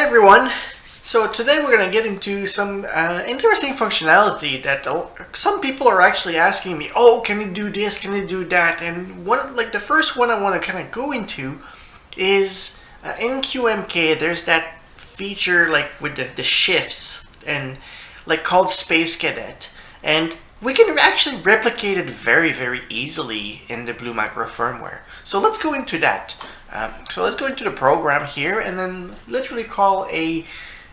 everyone. So today we're going to get into some interesting functionality that some people are actually asking me, oh, can you do this, can you do that? And the first one I want to kind of go into is in QMK there's that feature with the shifts and called Space Cadet, and we can actually replicate it very, very easily in the BlueMicro firmware. So let's go into that. So let's go into the program here and then literally call a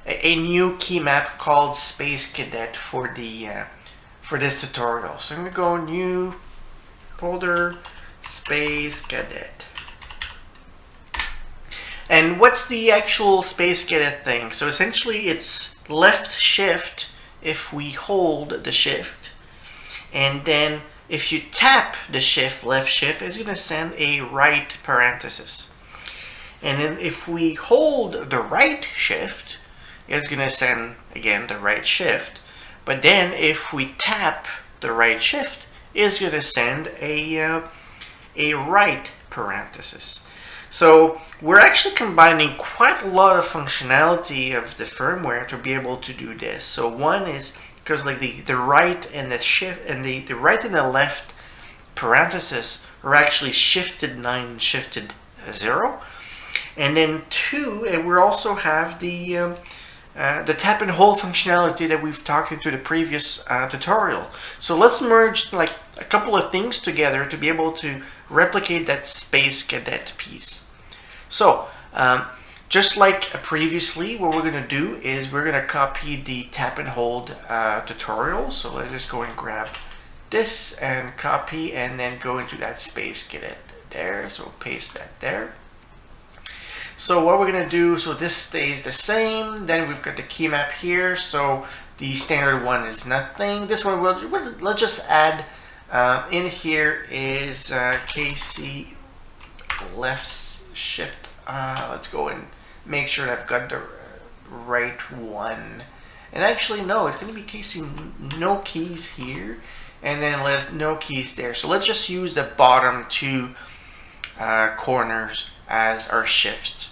new Keymap called Space Cadet for this tutorial. So I'm going to go new folder Space Cadet. And what's the actual Space Cadet thing? So essentially it's left shift if we hold the shift, and then if you tap the shift, left shift, it's going to send a right parenthesis. And then if we hold the right shift, it's going to send, again, the right shift. But then if we tap the right shift, it's going to send a right parenthesis. So we're actually combining quite a lot of functionality of the firmware to be able to do this. So one is because the right and the shift and the right and the left parenthesis are actually shifted 9 and shifted 0. And then 2, and we also have the tap and hold functionality that we've talked into the previous tutorial. So let's merge a couple of things together to be able to replicate that Space Cadet piece. So just like previously, what we're going to do is we're going to copy the tap and hold tutorial. So let's just go and grab this and copy and then go into that Space Cadet there. So paste that there. So what we're going to do, so this stays the same. Then we've got the Keymap here. So the standard one is nothing. This one, let's just add in here is KC left shift. Let's go and make sure that I've got the right one. And actually, no, it's going to be KC no keys here. And then no keys there. So let's just use the bottom 2 corners as our shifts,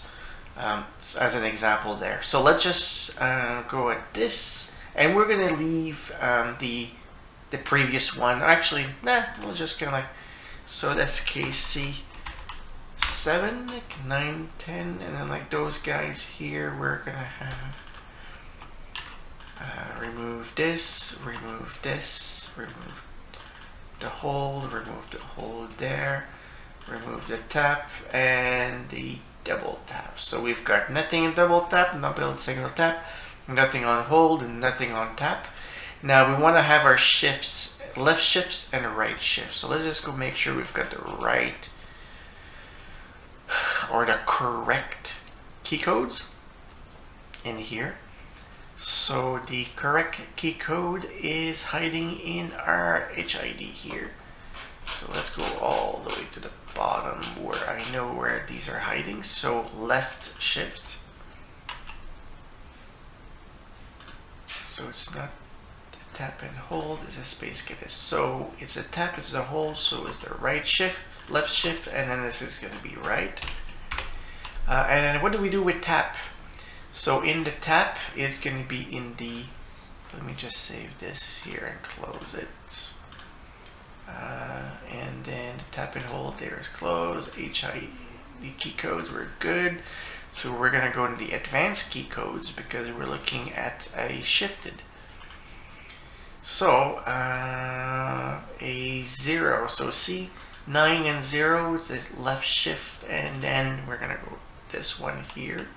as an example there. So let's just go at this, and we're gonna leave the previous one. Actually, we'll just kind of so that's KC 7, 9, 10, and then those guys here, we're gonna have remove this, remove the hold there, remove the tap and the double tap. So we've got nothing in double tap, nothing on single tap, nothing on hold, and nothing on tap. Now we want to have our shifts, left shifts and a right shift. So let's just go make sure we've got the right or the correct key codes in here. So the correct key code is hiding in our HID here. So let's go all the way to the bottom where I know where these are hiding. So left shift. So it's not the tap and hold, it's a Space Cadet. So it's a tap, it's a hold, so it's the right shift, left shift, and then this is going to be right. And then what do we do with tap? So in the tap, it's going to be in the, let me just save this here and close it. And then the tap and hold there is closed. HID key codes were good. So we're going to go into the advanced key codes because we're looking at a shifted. So a 0. So C 9 and 0 is the left shift, and then we're going to go this one here.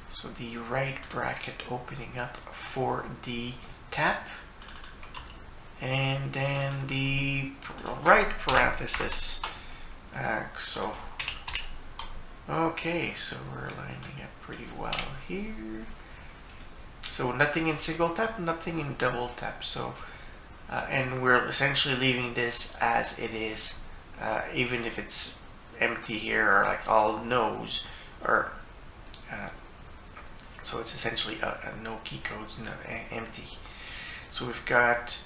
So the right bracket opening up for the tap. And then the right parenthesis. Okay, so we're lining up pretty well here. So nothing in single tap, nothing in double tap. So, and we're essentially leaving this as it is, even if it's empty here or all no's, or so it's essentially no key codes, empty. So we've got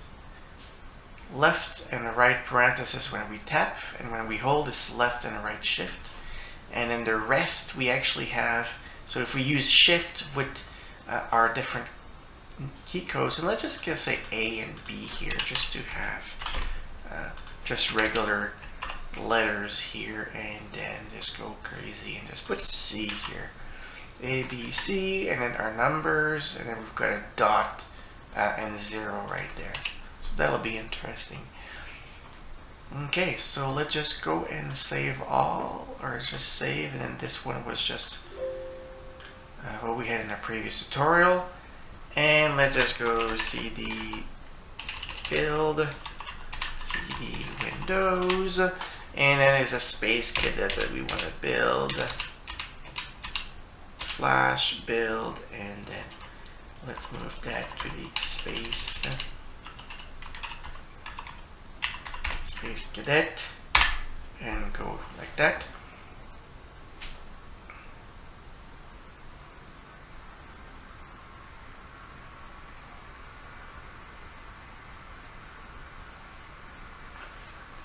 left and a right parenthesis when we tap, and when we hold it's left and a right shift. And in the rest we actually have So if we use shift with our different key codes, and let's just say A and B here, just to have just regular letters here, and then just go crazy and just put C here. A, B, C, and then our numbers, and then we've got a dot and 0 right there. So that'll be interesting. Okay, so let's just go and save all, or just save, and then this one was just what we had in our previous tutorial. And let's just go cd build, cd windows, and then it's a space cadet that we want to build, slash build, and then let's move that to the space cadet, and go like that.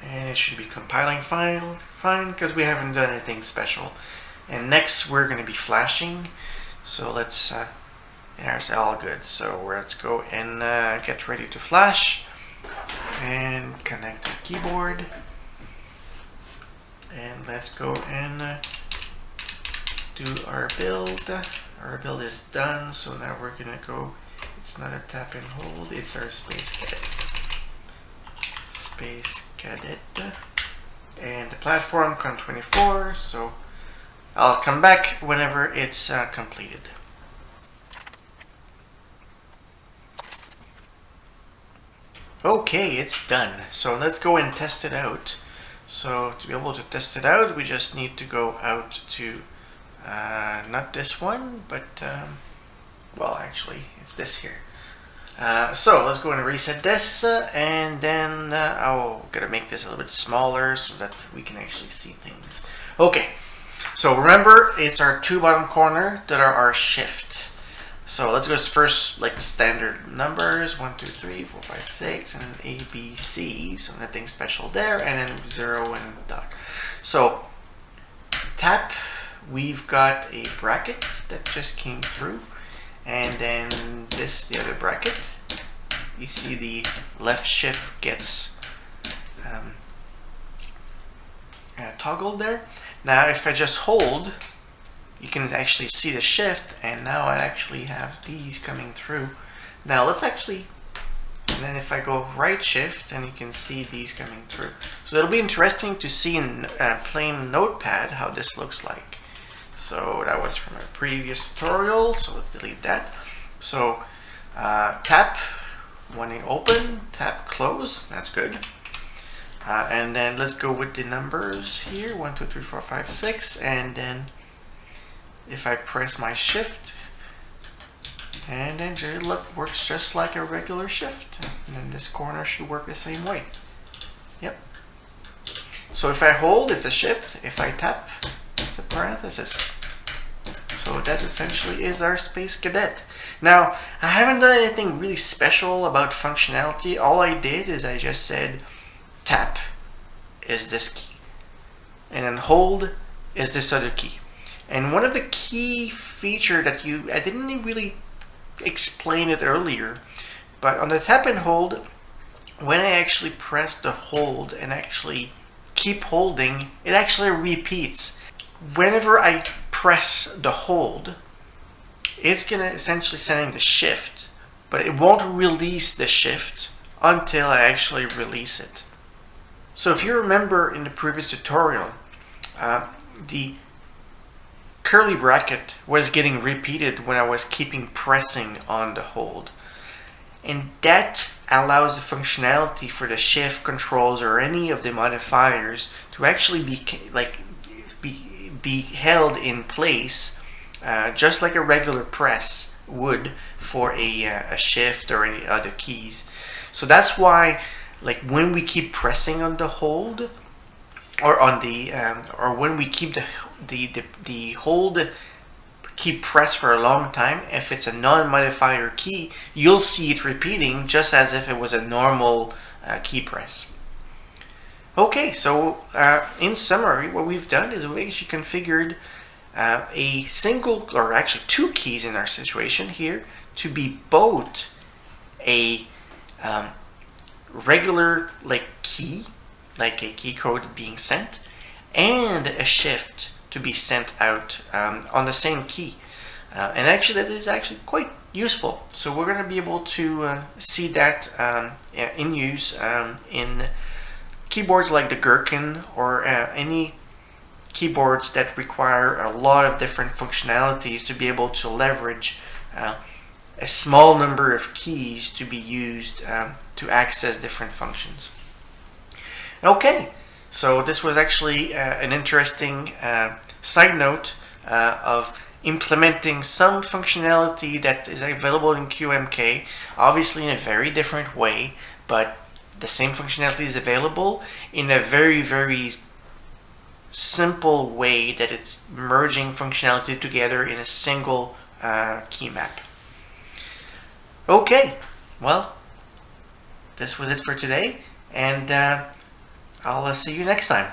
And it should be compiling fine because we haven't done anything special. And next we're going to be flashing, so let's yeah, it's all good. So let's go and get ready to flash and connect our keyboard, and let's go and do our build. Our build is done, so now we're gonna go, it's not a tap and hold, it's our space cadet, and the platform CON24, so I'll come back whenever it's completed. Okay, it's done. So let's go and test it out. So to be able to test it out, we just need to go out to, not this one, but, well, actually, it's this here. So let's go and reset this, and then I'll gotta make this a little bit smaller so that we can actually see things. Okay, so remember, it's our two bottom corner that are our shift. So let's go first, like standard numbers, 1, 2, 3, 4, 5, 6, and then A, B, C. So nothing special there, and then 0 and dot. So tap, we've got a bracket that just came through, and then this, the other bracket. You see the left shift gets toggled there. Now if I just hold, you can actually see the shift, and now I actually have these coming through. Now let's actually, and then if I go right shift, and you can see these coming through. So it'll be interesting to see in plain notepad how this looks like. So that was from a previous tutorial, so let's delete that. So tap, wanting open, tap close, that's good. And then let's go with the numbers here, 1, 2, 3, 4, 5, 6, and then if I press my shift, and then look, works just like a regular shift, and then this corner should work the same way. Yep. So if I hold, it's a shift. If I tap, it's a parenthesis. So that essentially is our Space Cadet. Now, I haven't done anything really special about functionality. All I did is I just said tap is this key, and then hold is this other key. And one of the key feature that I didn't really explain it earlier, but on the tap and hold, when I actually press the hold and actually keep holding, it actually repeats. Whenever I press the hold, it's gonna essentially sending the shift, but it won't release the shift until I actually release it. So if you remember in the previous tutorial, the curly bracket was getting repeated when I was keeping pressing on the hold, and that allows the functionality for the shift controls or any of the modifiers to actually be held in place, just like a regular press would for a shift or any other keys. So that's why, like, when we keep pressing on the hold, or on the or when we keep the hold key pressed for a long time, if it's a non-modifier key, you'll see it repeating just as if it was a normal key press. Okay, so in summary, what we've done is we've actually configured a single, or actually two keys in our situation here, to be both a regular key, like a key code being sent, and a shift to be sent out on the same key. And actually that is actually quite useful. So we're going to be able to see that in use in keyboards like the Gherkin, or any keyboards that require a lot of different functionalities to be able to leverage a small number of keys to be used to access different functions. Okay, so this was actually an interesting side note of implementing some functionality that is available in QMK, obviously in a very different way, but the same functionality is available in a very, very simple way, that it's merging functionality together in a single Keymap. Okay, well, this was it for today, and I'll see you next time.